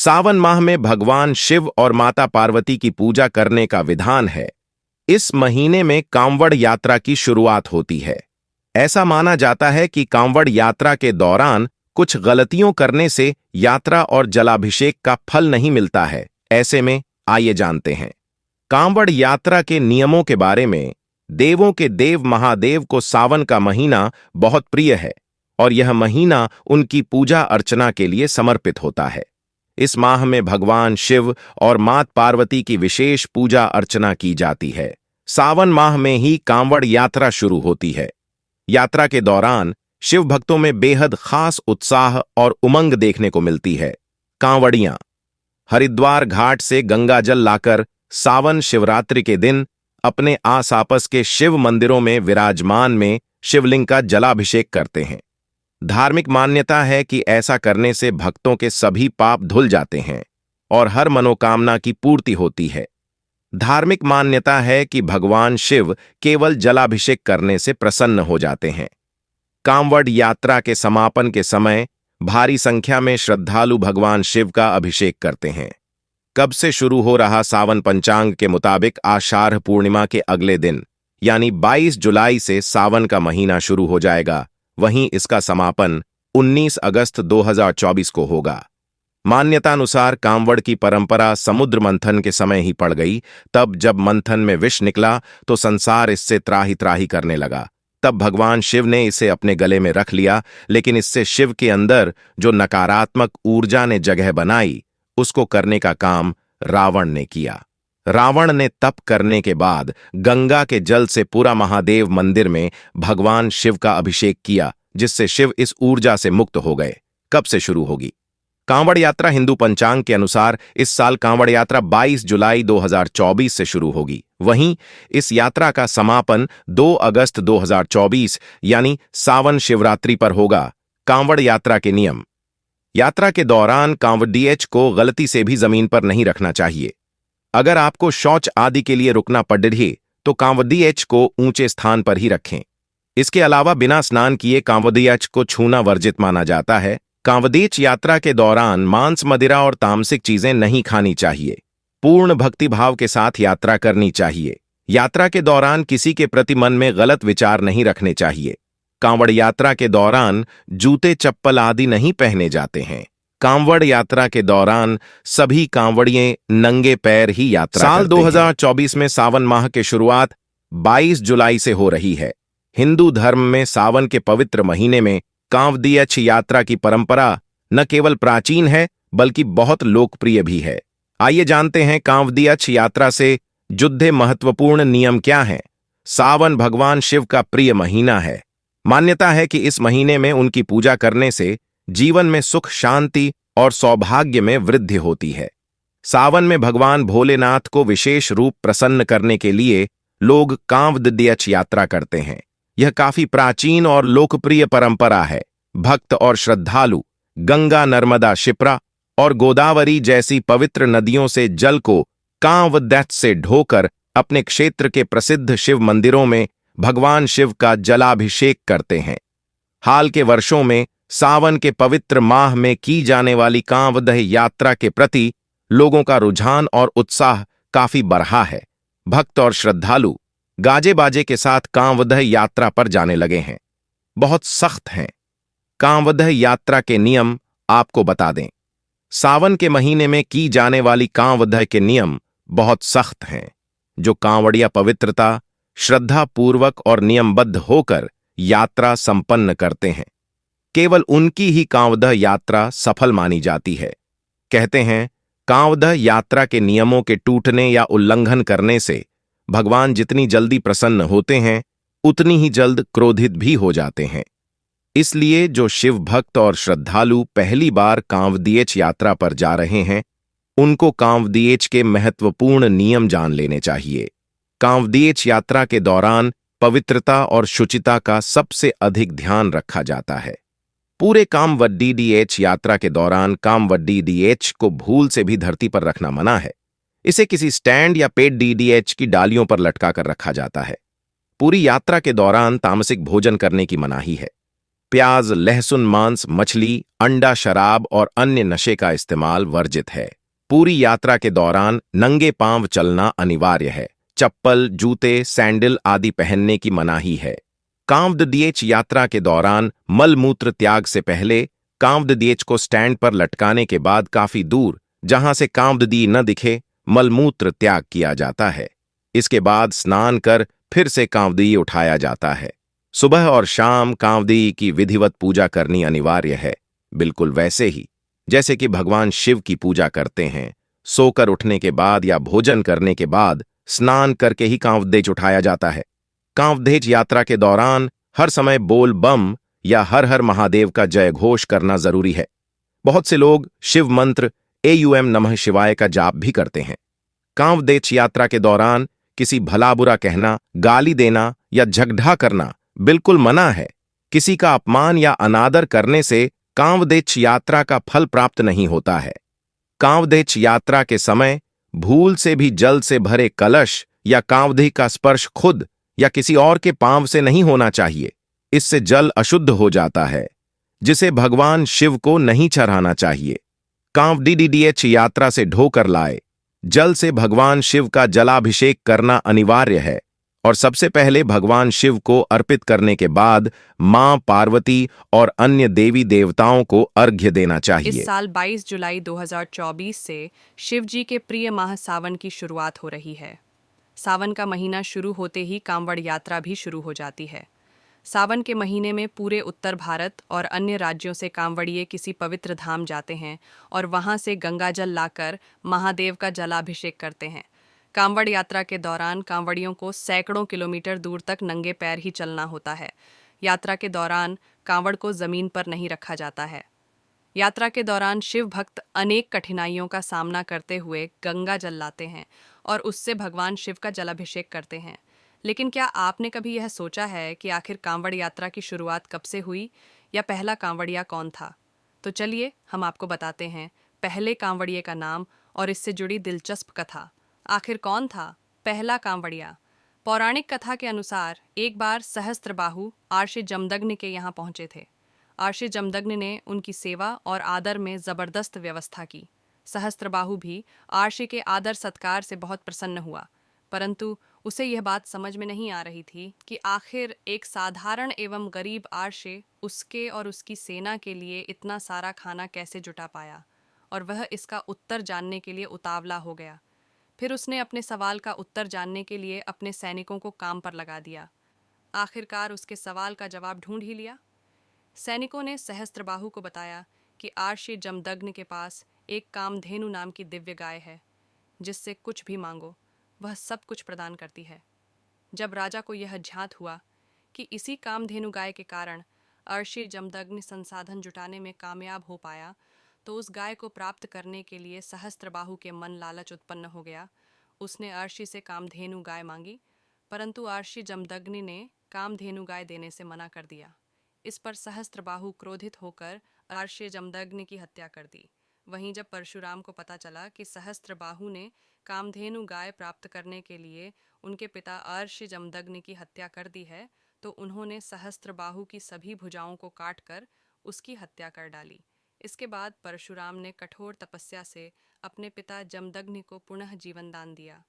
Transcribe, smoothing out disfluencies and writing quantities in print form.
सावन माह में भगवान शिव और माता पार्वती की पूजा करने का विधान है। इस महीने में कांवड़ यात्रा की शुरुआत होती है। ऐसा माना जाता है कि कांवड़ यात्रा के दौरान कुछ गलतियों करने से यात्रा और जलाभिषेक का फल नहीं मिलता है। ऐसे में आइए जानते हैं कांवड़ यात्रा के नियमों के बारे में। देवों के देव महादेव को सावन का महीना बहुत प्रिय है और यह महीना उनकी पूजा अर्चना के लिए समर्पित होता है। इस माह में भगवान शिव और माता पार्वती की विशेष पूजा अर्चना की जाती है। सावन माह में ही कांवड़ यात्रा शुरू होती है। यात्रा के दौरान शिव भक्तों में बेहद खास उत्साह और उमंग देखने को मिलती है। कांवड़ियां हरिद्वार घाट से गंगा जल लाकर सावन शिवरात्रि के दिन अपने आस-पास के शिव मंदिरों में विराजमान में शिवलिंग का जलाभिषेक करते हैं। धार्मिक मान्यता है कि ऐसा करने से भक्तों के सभी पाप धुल जाते हैं और हर मनोकामना की पूर्ति होती है। धार्मिक मान्यता है कि भगवान शिव केवल जलाभिषेक करने से प्रसन्न हो जाते हैं। कांवड़ यात्रा के समापन के समय भारी संख्या में श्रद्धालु भगवान शिव का अभिषेक करते हैं। कब से शुरू हो रहा सावन पंचांग के मुताबिक आषाढ़ पूर्णिमा के अगले दिन यानी 22 जुलाई से सावन का महीना शुरू हो जाएगा। वहीं इसका समापन 19 अगस्त 2024 को होगा। मान्यतानुसार कांवड़ की परंपरा समुद्र मंथन के समय ही पड़ गई। तब जब मंथन में विष निकला तो संसार इससे त्राही त्राही करने लगा। तब भगवान शिव ने इसे अपने गले में रख लिया, लेकिन इससे शिव के अंदर जो नकारात्मक ऊर्जा ने जगह बनाई उसको करने का काम रावण ने किया। रावण ने तप करने के बाद गंगा के जल से पूरा महादेव मंदिर में भगवान शिव का अभिषेक किया, जिससे शिव इस ऊर्जा से मुक्त हो गए। कब से शुरू होगी कांवड़ यात्रा? हिंदू पंचांग के अनुसार इस साल कांवड़ यात्रा 22 जुलाई 2024 से शुरू होगी। वहीं इस यात्रा का समापन 2 अगस्त 2024 यानी सावन शिवरात्रि पर होगा। कांवड़ यात्रा के नियम। यात्रा के दौरान कांवड़िये को गलती से भी जमीन पर नहीं रखना चाहिए। अगर आपको शौच आदि के लिए रुकना पड़ रही तो कांवड़िये को ऊंचे स्थान पर ही रखें। इसके अलावा बिना स्नान किए कांवड़िये को छूना वर्जित माना जाता है। कांवड़िये यात्रा के दौरान मांस, मदिरा और तामसिक चीजें नहीं खानी चाहिए। पूर्ण भक्तिभाव के साथ यात्रा करनी चाहिए। यात्रा के दौरान किसी के प्रति मन में गलत विचार नहीं रखने चाहिए। कांवड़ यात्रा के दौरान जूते, चप्पल आदि नहीं पहने जाते हैं। कांवड़ यात्रा के दौरान सभी कांवड़िये नंगे पैर ही यात्रा साल 2024 में सावन माह की शुरुआत 22 जुलाई से हो रही है। हिंदू धर्म में सावन के पवित्र महीने में कांवड़िये यात्रा की परंपरा न केवल प्राचीन है बल्कि बहुत लोकप्रिय भी है। आइए जानते हैं कांवड़िये यात्रा से जुड़े महत्वपूर्ण नियम क्या हैं। सावन भगवान शिव का प्रिय महीना है। मान्यता है कि इस महीने में उनकी पूजा करने से जीवन में सुख, शांति और सौभाग्य में वृद्धि होती है। सावन में भगवान भोलेनाथ को विशेष रूप प्रसन्न करने के लिए लोग कांवड़िये यात्रा करते हैं। यह काफी प्राचीन और लोकप्रिय परंपरा है। भक्त और श्रद्धालु गंगा, नर्मदा, शिप्रा और गोदावरी जैसी पवित्र नदियों से जल को कांवड़िये से ढोकर अपने क्षेत्र के प्रसिद्ध शिव मंदिरों में भगवान शिव का जलाभिषेक करते हैं। हाल के वर्षों में सावन के पवित्र माह में की जाने वाली कांवड़ यात्रा के प्रति लोगों का रुझान और उत्साह काफी बढ़ा है। भक्त और श्रद्धालु गाजे बाजे के साथ कांवड़ यात्रा पर जाने लगे हैं। बहुत सख्त हैं। कांवड़ यात्रा के नियम आपको बता दें। सावन के महीने में की जाने वाली कांवड़ के नियम बहुत सख्त हैं। जो कांवड़िया पवित्रता, श्रद्धा पूर्वक और नियमबद्ध होकर यात्रा संपन्न करते हैं, केवल उनकी ही कांवड़ यात्रा सफल मानी जाती है। कहते हैं कांवड़ यात्रा के नियमों के टूटने या उल्लंघन करने से भगवान जितनी जल्दी प्रसन्न होते हैं उतनी ही जल्द क्रोधित भी हो जाते हैं। इसलिए जो शिव भक्त और श्रद्धालु पहली बार कांवड़िये यात्रा पर जा रहे हैं उनको कांवड़िये के महत्वपूर्ण नियम जान लेने चाहिए। कांवड़िये यात्रा के दौरान पवित्रता और शुचिता का सबसे अधिक ध्यान रखा जाता है। पूरे कांवड़िये यात्रा के दौरान कांवड़िये को भूल से भी धरती पर रखना मना है। इसे किसी स्टैंड या पेड़ डीडीएच की डालियों पर लटका कर रखा जाता है। पूरी यात्रा के दौरान तामसिक भोजन करने की मनाही है। प्याज, लहसुन, मांस, मछली, अंडा, शराब और अन्य नशे का इस्तेमाल वर्जित है। पूरी यात्रा के दौरान नंगे पांव चलना अनिवार्य है। चप्पल, जूते, सैंडल आदि पहनने की मनाही है। कांवददिएच यात्रा के दौरान मल मूत्र त्याग से पहले कांवददिएच को स्टैंड पर लटकाने के बाद काफी दूर, जहां से कांवददी न दिखे, मलमूत्र त्याग किया जाता है। इसके बाद स्नान कर फिर से कांवददी उठाया जाता है। सुबह और शाम कांवददी की विधिवत पूजा करनी अनिवार्य है, बिल्कुल वैसे ही जैसे कि भगवान शिव की पूजा करते हैं। सोकर उठने के बाद या भोजन करने के बाद स्नान करके ही कांवददेज उठाया जाता है। कांवददेज यात्रा के दौरान हर समय बोल बम या हर हर महादेव का जय घोष करना जरूरी है। बहुत से लोग शिव मंत्र एयूएम नमः शिवाय का जाप भी करते हैं। कांवददेज यात्रा के दौरान किसी भला बुरा कहना, गाली देना या झगड़ा करना बिल्कुल मना है। किसी का अपमान या अनादर करने से कांवददेज यात्रा का फल प्राप्त नहीं होता है। कांवददेज यात्रा के समय भूल से भी जल से भरे कलश या कांवदही का स्पर्श खुद या किसी और के पांव से नहीं होना चाहिए। इससे जल अशुद्ध हो जाता है, जिसे भगवान शिव को नहीं चढ़ाना चाहिए। कांवडीडीएच यात्रा से ढोकर लाए जल से भगवान शिव का जलाभिषेक करना अनिवार्य है और सबसे पहले भगवान शिव को अर्पित करने के बाद मां पार्वती और अन्य देवी देवताओं को अर्घ्य देना चाहिए। इस साल 22 जुलाई 2024 से शिव जी के प्रिय माह सावन की शुरुआत हो रही है। सावन का महीना शुरू होते ही कांवड़ यात्रा भी शुरू हो जाती है। सावन के महीने में पूरे उत्तर भारत और अन्य राज्यों से कांवड़िए किसी पवित्र धाम जाते हैं और वहां से गंगा जल लाकर महादेव का जलाभिषेक करते हैं। कांवड़ यात्रा के दौरान कांवड़ियों को सैकड़ों किलोमीटर दूर तक नंगे पैर ही चलना होता है। यात्रा के दौरान कांवड़ को जमीन पर नहीं रखा जाता है। यात्रा के दौरान शिव भक्त अनेक कठिनाइयों का सामना करते हुए गंगा जल लाते हैं और उससे भगवान शिव का जलाभिषेक करते हैं। लेकिन क्या आपने कभी यह सोचा है कि आखिर कांवड़ यात्रा की शुरुआत कब से हुई या पहला कांवड़िया कौन था? तो चलिए हम आपको बताते हैं पहले कांवड़िए का नाम और इससे जुड़ी दिलचस्प कथा। आखिर कौन था पहला कांवड़िया? पौराणिक कथा के अनुसार एक बार सहस्त्रबाहु आर्षि जमदग्नि के यहाँ पहुंचे थे। आर्षि जमदग्नि ने उनकी सेवा और आदर में जबरदस्त व्यवस्था की। सहस्त्रबाहु भी आर्षि के आदर सत्कार से बहुत प्रसन्न हुआ, परंतु उसे यह बात समझ में नहीं आ रही थी कि आखिर एक साधारण एवं गरीब आर्षि उसके और उसकी सेना के लिए इतना सारा खाना कैसे जुटा पाया, और वह इसका उत्तर जानने के लिए उतावला हो गया। फिर उसने अपने सवाल का उत्तर जानने के लिए अपने सैनिकों को काम पर लगा दिया। आखिरकार उसके सवाल का जवाब ढूंढ ही लिया। सैनिकों ने सहस्त्रबाहु को बताया कि आर्षि जमदग्नि के पास एक कामधेनु नाम की दिव्य गाय है, जिससे कुछ भी मांगो वह सब कुछ प्रदान करती है। जब राजा को यह ज्ञात हुआ कि इसी कामधेनु गाय के कारण आर्षि जमदग्नि संसाधन जुटाने में कामयाब हो पाया, तो उस गाय को प्राप्त करने के लिए सहस्त्रबाहु के मन लालच उत्पन्न हो गया। उसने आर्षि से कामधेनु गाय मांगी, परंतु आर्षि जमदग्नि ने कामधेनु गाय देने से मना कर दिया। इस पर सहस्त्रबाहु क्रोधित होकर आर्षि जमदग्नि की हत्या कर दी। वहीं जब परशुराम को पता चला कि सहस्त्रबाहु ने कामधेनु गाय प्राप्त करने के लिए उनके पिता आर्षि जमदग्नि की हत्या कर दी है, तो उन्होंने सहस्त्रबाहु की सभी भुजाओं को काटकर उसकी हत्या कर डाली। इसके बाद परशुराम ने कठोर तपस्या से अपने पिता जमदग्नि को पुनः जीवन दान दिया।